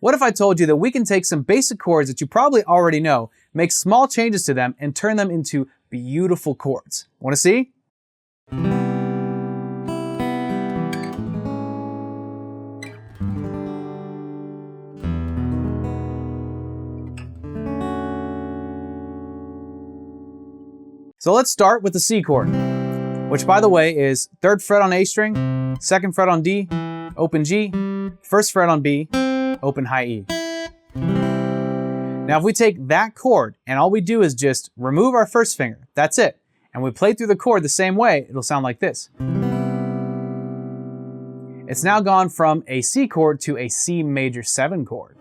What if I told you that we can take some basic chords that you probably already know, make small changes to them, and turn them into beautiful chords? Want to see? So let's start with the C chord, which by the way is 3rd fret on A string, 2nd fret on D, open G, 1st fret on B, open high E. Now if we take that chord and all we do is just remove our 1st finger, that's it, and we play through the chord the same way, it'll sound like this. It's now gone from a C chord to a C major 7 chord.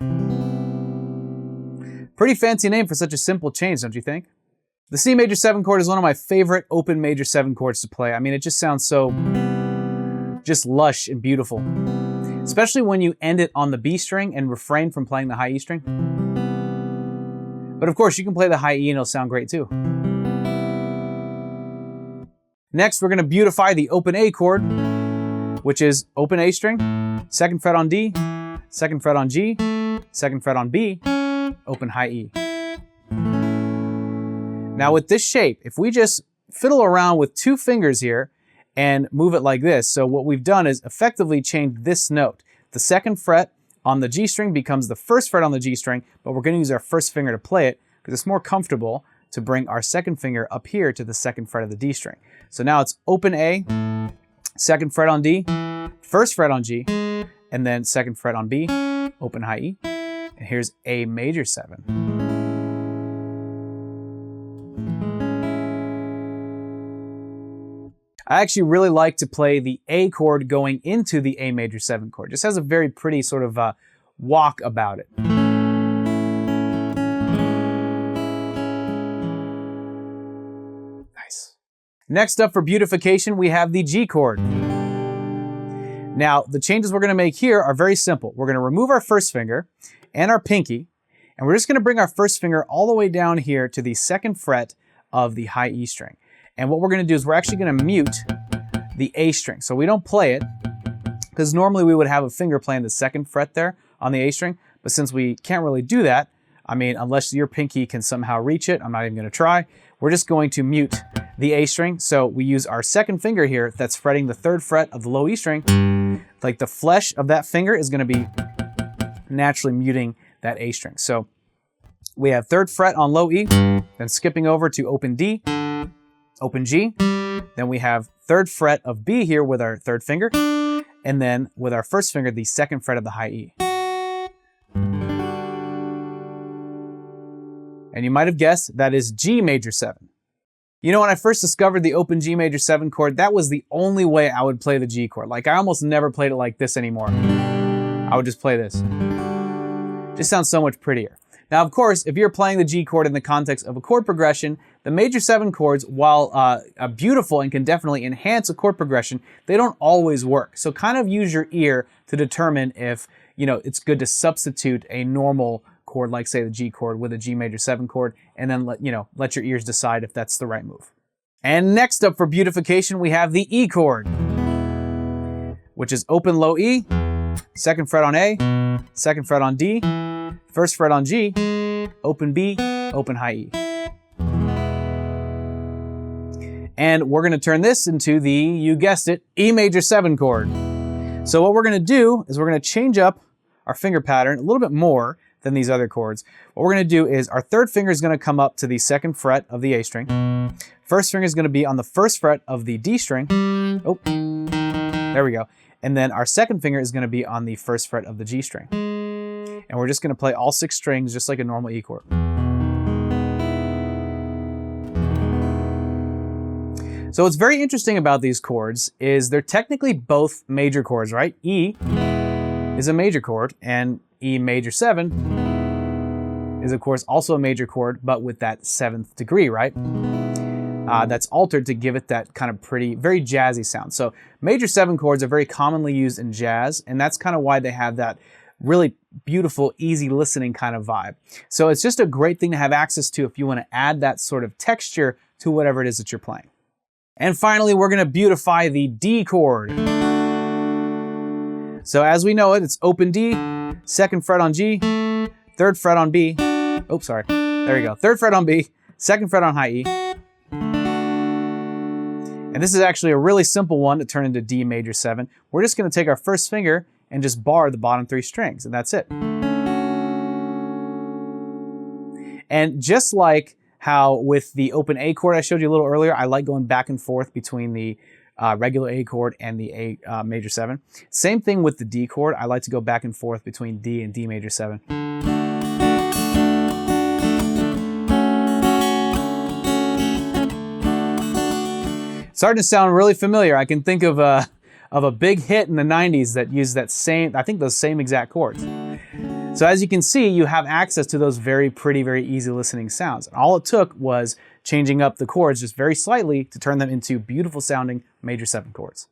Pretty fancy name for such a simple change, don't you think? The C major 7 chord is one of my favorite open major 7 chords to play. I mean, it just sounds so just lush and beautiful. Especially when you end it on the B string and refrain from playing the high E string. But of course, you can play the high E and it'll sound great too. Next, we're going to beautify the open A chord, which is open A string, 2nd fret on D, 2nd fret on G, 2nd fret on B, open high E. Now with this shape, if we just fiddle around with 2 fingers here and move it like this, so what we've done is effectively changed this note. The 2nd fret on the G string becomes the 1st fret on the G string, but we're going to use our 1st finger to play it because it's more comfortable to bring our 2nd finger up here to the 2nd fret of the D string. So now it's open A, 2nd fret on D, 1st fret on G, and then 2nd fret on B, open high E, and here's A major 7. I actually really like to play the A chord going into the A major 7 chord. It just has a very pretty sort of walk about it. Nice. Next up for beautification, we have the G chord. Now, the changes we're going to make here are very simple. We're going to remove our 1st finger and our pinky, and we're just going to bring our 1st finger all the way down here to the 2nd fret of the high E string. And what we're going to do is we're actually going to mute the A string. So we don't play it, because normally we would have a finger playing the 2nd fret there on the A string. But since we can't really do that, I mean, unless your pinky can somehow reach it, I'm not even going to try. We're just going to mute the A string. So we use our 2nd finger here that's fretting the 3rd fret of the low E string. Like the flesh of that finger is going to be naturally muting that A string. So we have 3rd fret on low E, then skipping over to open D, open G, then we have 3rd fret of B here with our 3rd finger, and then with our 1st finger, the 2nd fret of the high E. And you might have guessed that is G major 7. You know, when I first discovered the open G major 7 chord, that was the only way I would play the G chord. Like, I almost never played it like this anymore. I would just play this. It just sounds so much prettier. Now, of course, if you're playing the G chord in the context of a chord progression, the major 7 chords, while beautiful and can definitely enhance a chord progression, they don't always work. So kind of use your ear to determine if, you know, it's good to substitute a normal chord, like say the G chord, with a G major 7 chord, and then let your ears decide if that's the right move. And next up for beautification, we have the E chord, which is open low E, 2nd fret on A, 2nd fret on D, 1st fret on G, open B, open high E. And we're going to turn this into the, you guessed it, E major 7 chord. So what we're going to do is we're going to change up our finger pattern a little bit more than these other chords. What we're going to do is our 3rd finger is going to come up to the 2nd fret of the A string. 1st finger is going to be on the 1st fret of the D string. Oh, there we go. And then our 2nd finger is going to be on the 1st fret of the G string. And we're just going to play all 6 strings just like a normal E chord. So what's very interesting about these chords is they're technically both major chords, right? E is a major chord, and E major 7 is of course also a major chord, but with that 7th degree, right? That's altered to give it that kind of pretty, very jazzy sound. So major 7 chords are very commonly used in jazz, and that's kind of why they have that really beautiful, easy listening kind of vibe. So it's just a great thing to have access to if you want to add that sort of texture to whatever it is that you're playing. And finally, we're going to beautify the D chord. So as we know it, it's open D, 2nd fret on G, 3rd fret on B. Oops, sorry. There you go. 3rd fret on B, 2nd fret on high E. And this is actually a really simple one to turn into D major 7. We're just going to take our first finger and just bar the bottom 3 strings, and that's it. And just like how with the open A chord I showed you a little earlier, I like going back and forth between the regular A chord and the A major 7. Same thing with the D chord. I like to go back and forth between D and D major 7. Starting to sound really familiar. I can think of a big hit in the 90s that used that same, I think those same exact chords. So as you can see, you have access to those very pretty, very easy listening sounds. And all it took was changing up the chords just very slightly to turn them into beautiful sounding major 7 chords.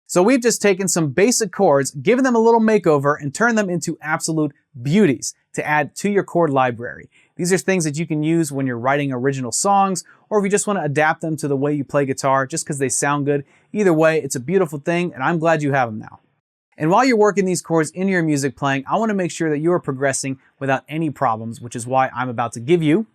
So we've just taken some basic chords, given them a little makeover, and turned them into absolute beauties to add to your chord library. These are things that you can use when you're writing original songs, or if you just want to adapt them to the way you play guitar just because they sound good. Either way, it's a beautiful thing, and I'm glad you have them now. And while you're working these chords in your music playing, I want to make sure that you are progressing without any problems, which is why I'm about to give you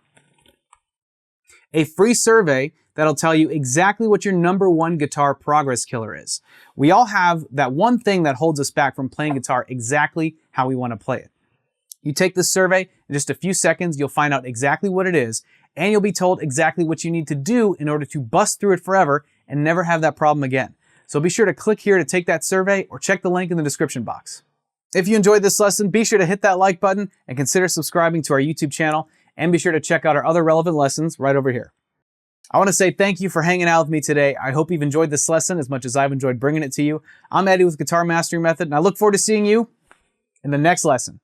a free survey that'll tell you exactly what your #1 guitar progress killer is. We all have that one thing that holds us back from playing guitar exactly how we want to play it. You take this survey, in just a few seconds, you'll find out exactly what it is, and you'll be told exactly what you need to do in order to bust through it forever and never have that problem again. So be sure to click here to take that survey or check the link in the description box. If you enjoyed this lesson, be sure to hit that like button and consider subscribing to our YouTube channel, and be sure to check out our other relevant lessons right over here. I want to say thank you for hanging out with me today. I hope you've enjoyed this lesson as much as I've enjoyed bringing it to you. I'm Eddie with Guitar Mastery Method, and I look forward to seeing you in the next lesson.